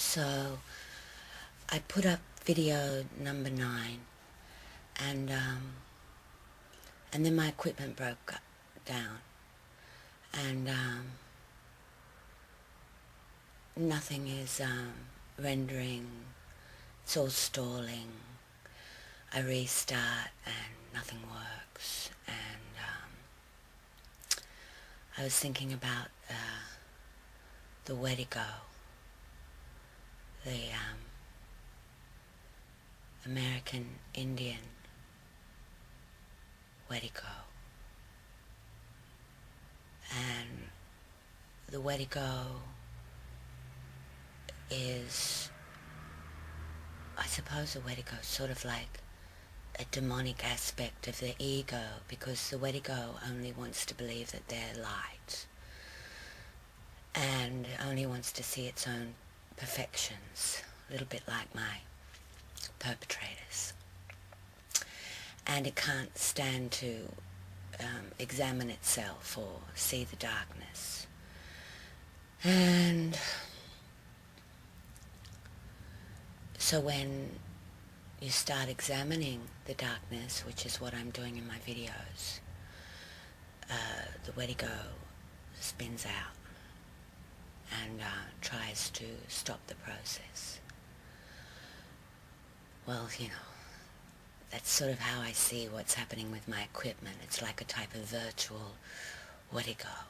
So I put up video number 9, and then my equipment broke down, and nothing is rendering. It's all stalling. I restart and nothing works, and I was thinking about the Wedigo, the American Indian Wedigo. And the Wedigo is, I suppose the Wedigo is sort of like a demonic aspect of the ego, because the Wedigo only wants to believe that they're light and only wants to see its own perfections, a little bit like my perpetrators. And it can't stand to examine itself or see the darkness. And so when you start examining the darkness, which is what I'm doing in my videos, the Wedigo spins out and tries to stop the process. Well, that's sort of how I see what's happening with my equipment. It's like a type of virtual Wedigo.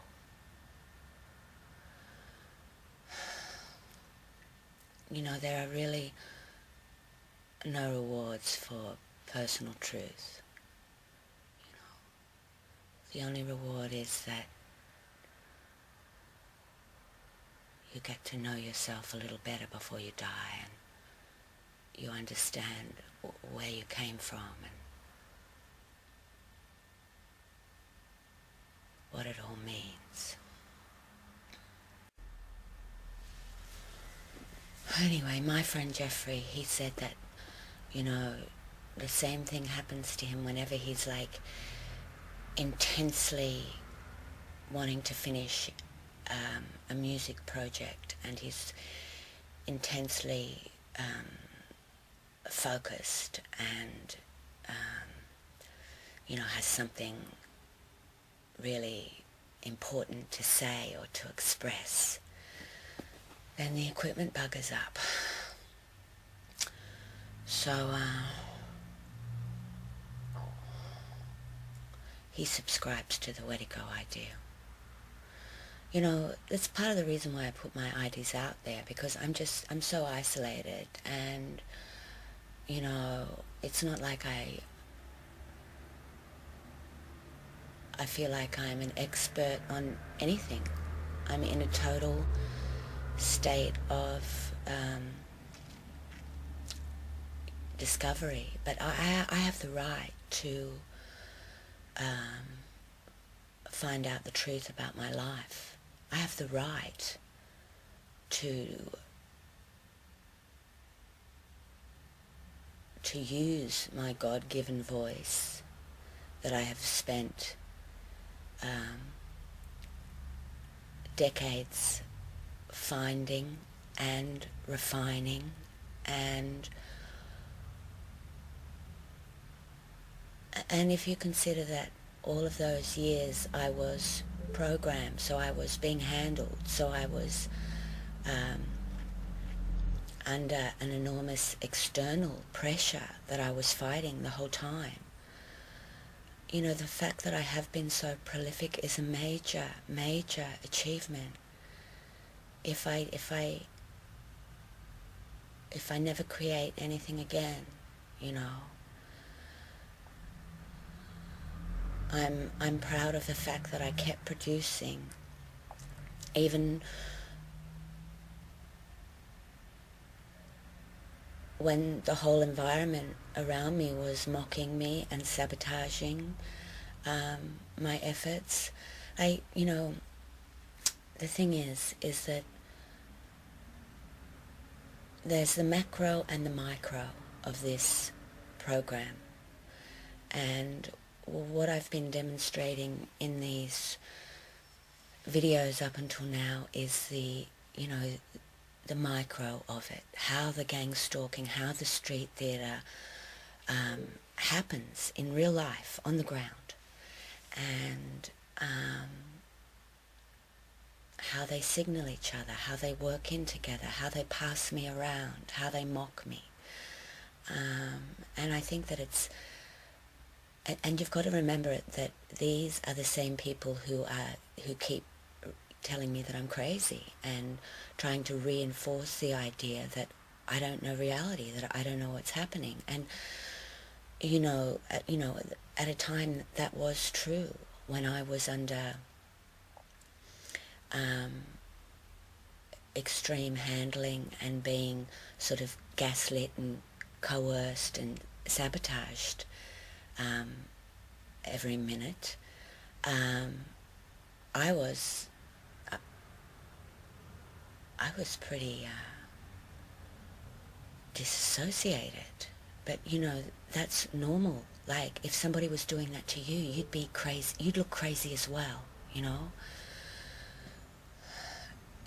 There are really no rewards for personal truth. The only reward is that you get to know yourself a little better before you die, and you understand where you came from and what it all means. Anyway, my friend Jeffrey, he said that, the same thing happens to him whenever he's like intensely wanting to finish a music project, and he's intensely focused and has something really important to say or to express, then the equipment buggers up. So he subscribes to the Wedigo idea. That's part of the reason why I put my ideas out there, because I'm so isolated, and it's not like I feel like I'm an expert on anything. I'm in a total state of discovery, but I have the right to find out the truth about my life. I have the right to use my God-given voice that I have spent decades finding and refining, and if you consider that all of those years I was programmed, so I was being handled, so I was under an enormous external pressure that I was fighting the whole time. The fact that I have been so prolific is a major, major achievement. If I never create anything again, I'm proud of the fact that I kept producing, even when the whole environment around me was mocking me and sabotaging my efforts. The thing is that there's the macro and the micro of this program, and what I've been demonstrating in these videos up until now is the the micro of it, how the gang stalking, how the street theatre happens in real life, on the ground, and how they signal each other, how they work in together, how they pass me around, how they mock me. And I think that it's, and you've got to remember that these are the same people who keep telling me that I'm crazy and trying to reinforce the idea that I don't know reality, that I don't know what's happening. And at a time that was true, when I was under extreme handling and being sort of gaslit and coerced and sabotaged every minute. I was pretty disassociated, but that's normal. Like, if somebody was doing that to you, you'd be crazy, you'd look crazy as well.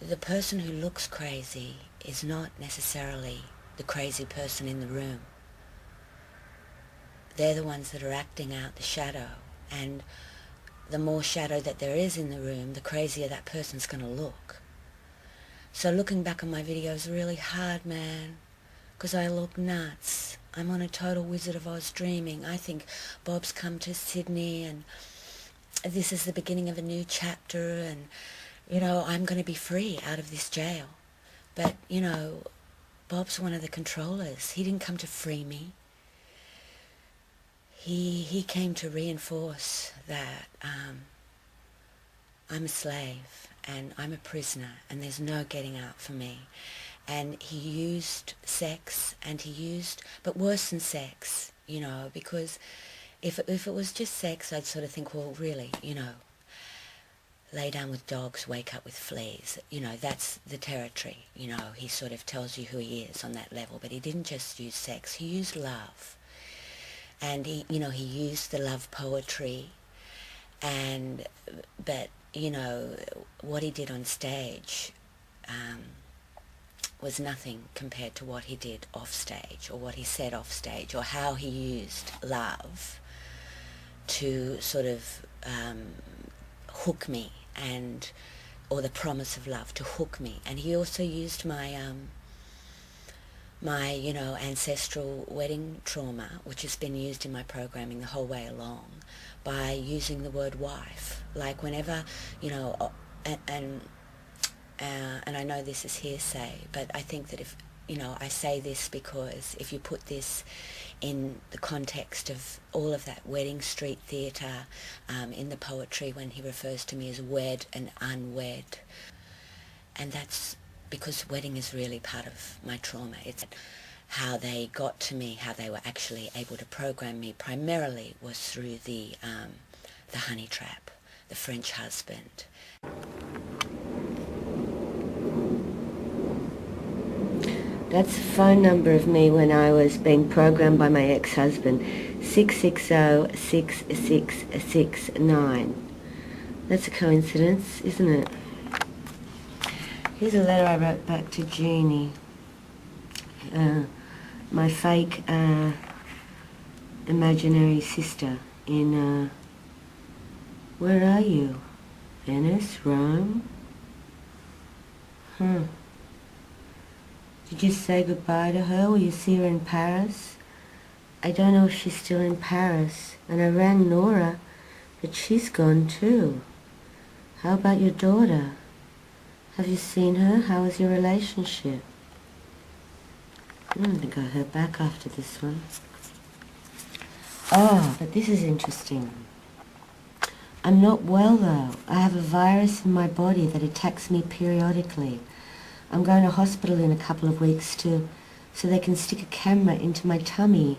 The person who looks crazy is not necessarily the crazy person in the room. They're the ones that are acting out the shadow, and the more shadow that there is in the room, the crazier that person's going to look. So looking back on my video is really hard, man, because I look nuts. I'm on a total Wizard of Oz dreaming. I think Bob's come to Sydney and this is the beginning of a new chapter, and I'm going to be free out of this jail. But Bob's one of the controllers. He didn't come to free me. He came to reinforce that I'm a slave and I'm a prisoner and there's no getting out for me. And he used sex, but worse than sex, because if it was just sex, I'd sort of think, well, really, lay down with dogs, wake up with fleas. That's the territory. He sort of tells you who he is on that level. But he didn't just use sex. He used love. And he used the love poetry. But what he did on stage was nothing compared to what he did off stage, or what he said off stage, or how he used love to sort of hook me, or the promise of love to hook me. And he also used my ancestral wedding trauma, which has been used in my programming the whole way along, by using the word wife. Like whenever, and I know this is hearsay, but I think that if, I say this because if you put this in the context of all of that wedding street theatre, in the poetry when he refers to me as wed and unwed, and that's because wedding is really part of my trauma. It's how they got to me, how they were actually able to program me primarily was through the honey trap, the French husband. That's the phone number of me when I was being programmed by my ex-husband, 660-6669. That's a coincidence, isn't it? Here's a letter I wrote back to Jeannie, my fake imaginary sister in, where are you? Venice? Rome? Did you say goodbye to her? Will you see her in Paris? I don't know if she's still in Paris. And I rang Nora, but she's gone too. How about your daughter? Have you seen her? How is your relationship? I don't think I heard back after this one. Oh, but this is interesting. I'm not well though. I have a virus in my body that attacks me periodically. I'm going to hospital in a couple of weeks so they can stick a camera into my tummy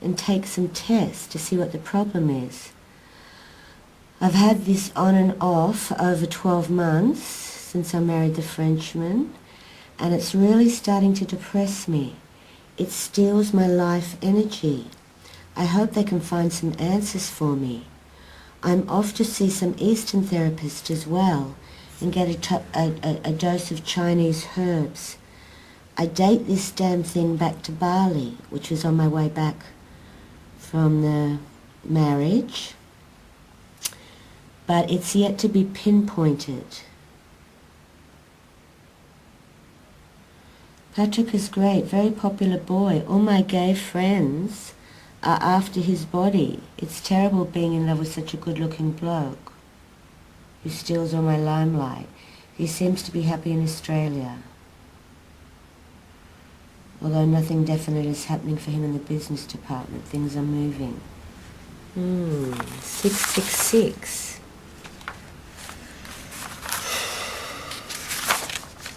and take some tests to see what the problem is. I've had this on and off over 12 months since I married the Frenchman, and it's really starting to depress me. It steals my life energy. I hope they can find some answers for me. I'm off to see some Eastern therapist as well, and get a dose of Chinese herbs I date this damn thing back to Bali, which was on my way back from the marriage, but it's yet to be pinpointed. Patrick is great, very popular boy. All my gay friends are after his body. It's terrible being in love with such a good-looking bloke who steals all my limelight. He seems to be happy in Australia, although nothing definite is happening for him in the business department. Things are moving. 666.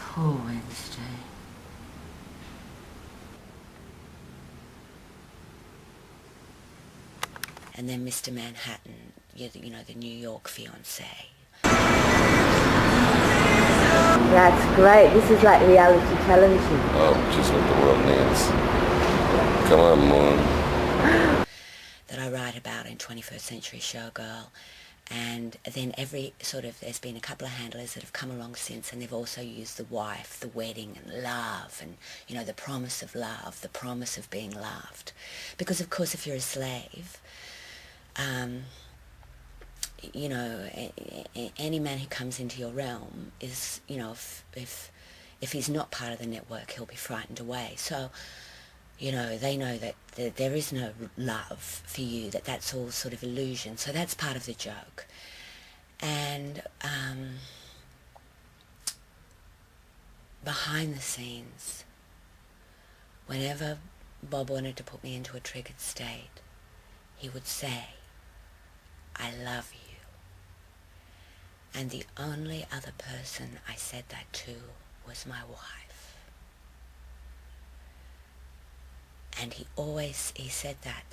Poor Wednesday. And then Mr. Manhattan, you know, the New York fiancé. That's great. This is like reality television. Oh, just what the world needs. Come on, Moon. That I write about in 21st Century Showgirl. And then there's been a couple of handlers that have come along since, and they've also used the wife, the wedding, and love, and, you know, the promise of love, the promise of being loved. Because, of course, if you're a slave, you know, any man who comes into your realm is, you know, if he's not part of the network, he'll be frightened away. So, you know, they know that there is no love for you, that's all sort of illusion. So that's part of the joke. And behind the scenes, whenever Bob wanted to put me into a triggered state, he would say, "I love you." And the only other person I said that to was my wife. And he said that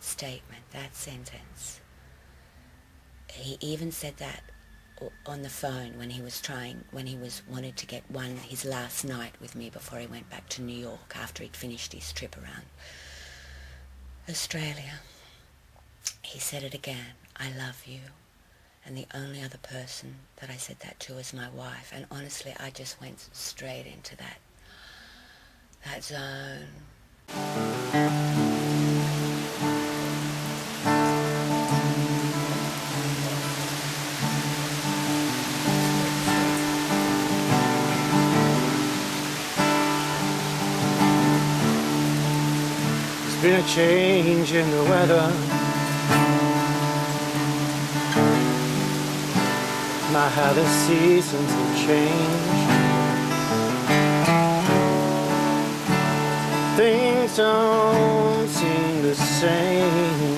statement, that sentence. He even said that on the phone when he wanted to get his last night with me before he went back to New York after he'd finished his trip around Australia. He said it again, "I love you." And the only other person that I said that to was my wife. And honestly, I just went straight into that zone. There's been a change in the weather. My how the seasons have changed. Things don't seem the same.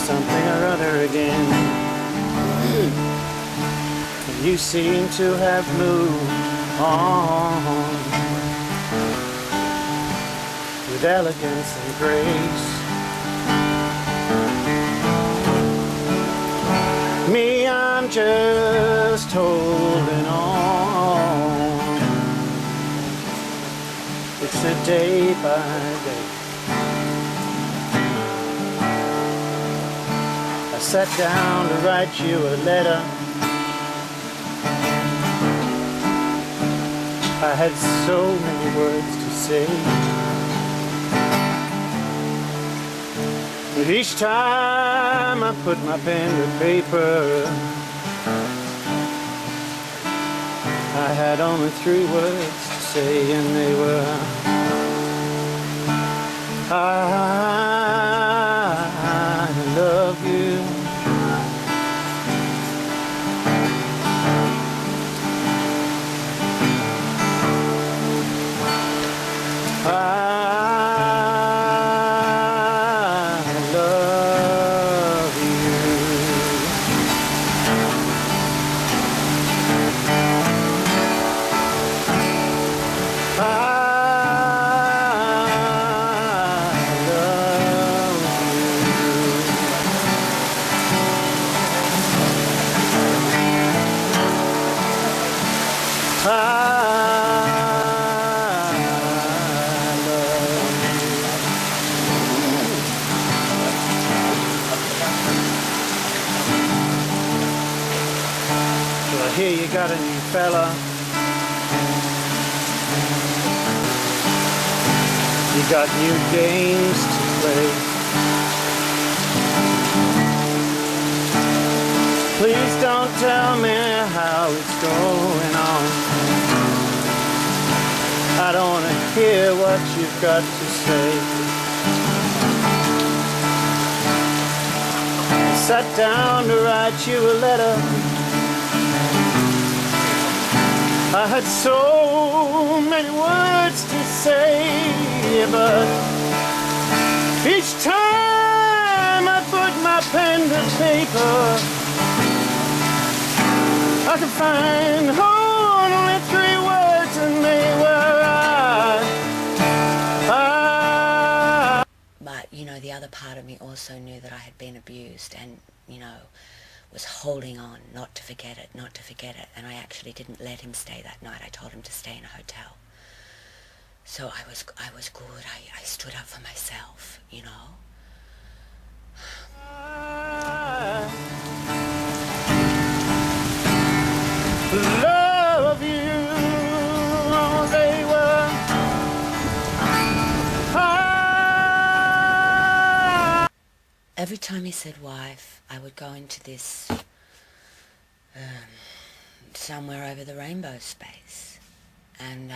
Something or other again. You seem to have moved on with elegance and grace. Me, I'm just holding on. It's a day by day. I sat down to write you a letter. I had so many words to say. But each time I put my pen to paper, I had only 3 words to say, and they were, I love you. I love you. I love hear you got a new fella. You got new games to play. Please don't tell me how it's going on. I don't want to hear what you've got to say. I sat down to write you a letter. I had so many words to say, but each time I put my pen to paper, I could find only 3 words and they were I. But, you know, the other part of me also knew that I had been abused and, you know, was holding on not to forget it, not to forget it. And I actually didn't let him stay that night. I told him to stay in a hotel. So I was good. I stood up for myself, you know. Love you, they were Every time he said wife, I would go into this somewhere over the rainbow space. And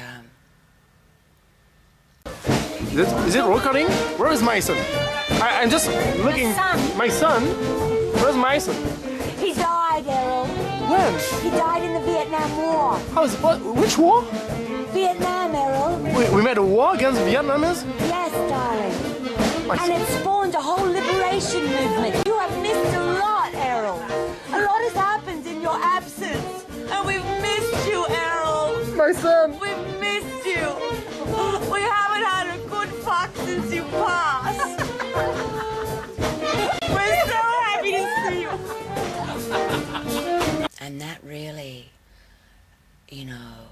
Is it recording? Where is my son? I'm just looking. My son? Where's my son? He died, Errol. When? He died in the Vietnam War. How is what? Which war? Vietnam, Errol. We made a war against Vietnamese? Yes, darling. My And it spawned a whole liberation movement. You have missed a lot, Errol. A lot has happened in your absence. And we've missed you, Errol. My son. We've missed you. We haven't had a good fuck since you passed. We're so happy to see you. And that really, you know,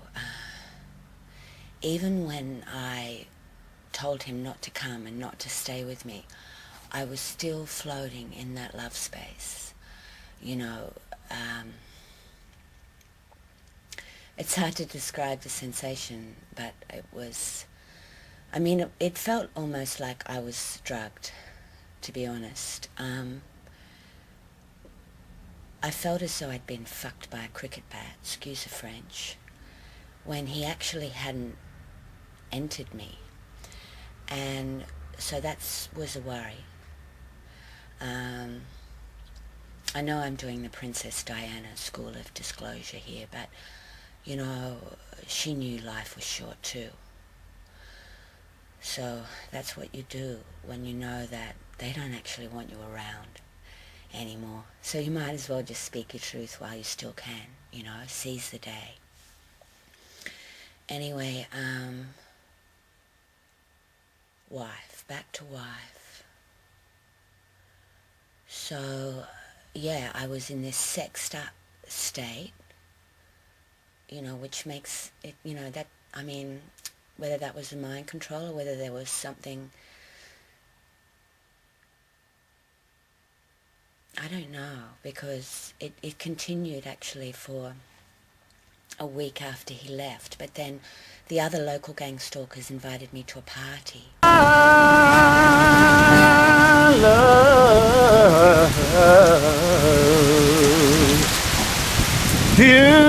even when I told him not to come and not to stay with me, I was still floating in that love space. You know, it's hard to describe the sensation, but it was, I mean, it felt almost like I was drugged, to be honest. I felt as though I'd been fucked by a cricket bat, excuse the French, when he actually hadn't entered me. And so that was a worry. I know I'm doing the Princess Diana School of Disclosure here, but, you know, she knew life was short too. So that's what you do when you know that they don't actually want you around anymore. So you might as well just speak your truth while you still can, you know, seize the day. Anyway, wife, back to wife. So, yeah, I was in this sexed up state, you know, which makes it, you know, that, I mean, whether that was the mind control or whether there was something, I don't know, because it continued actually for a week after he left, but then the other local gang stalkers invited me to a party. I love you.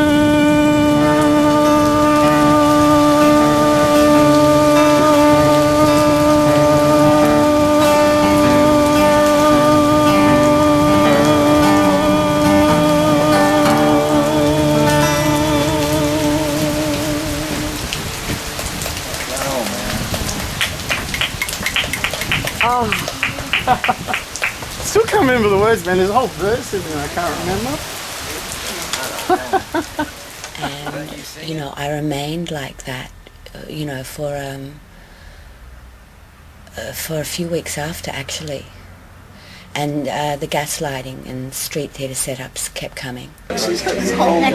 Still can't remember the words, man. There's a whole verse in there I can't remember. And, you know, I remained like that, you know, for a few weeks after, actually. And the gaslighting and street theatre setups kept coming. Next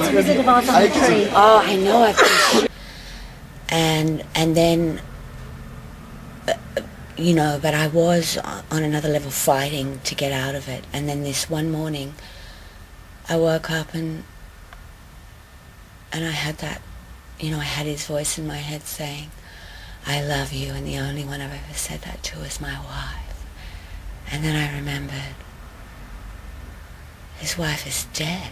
visit of ours on the tree. Oh, I know, I've been... And then... you know, but I was on another level fighting to get out of it. And then this one morning, I woke up and And I had that, you know, I had his voice in my head saying, I love you, and the only one I've ever said that to is my wife. And then I remembered, his wife is dead.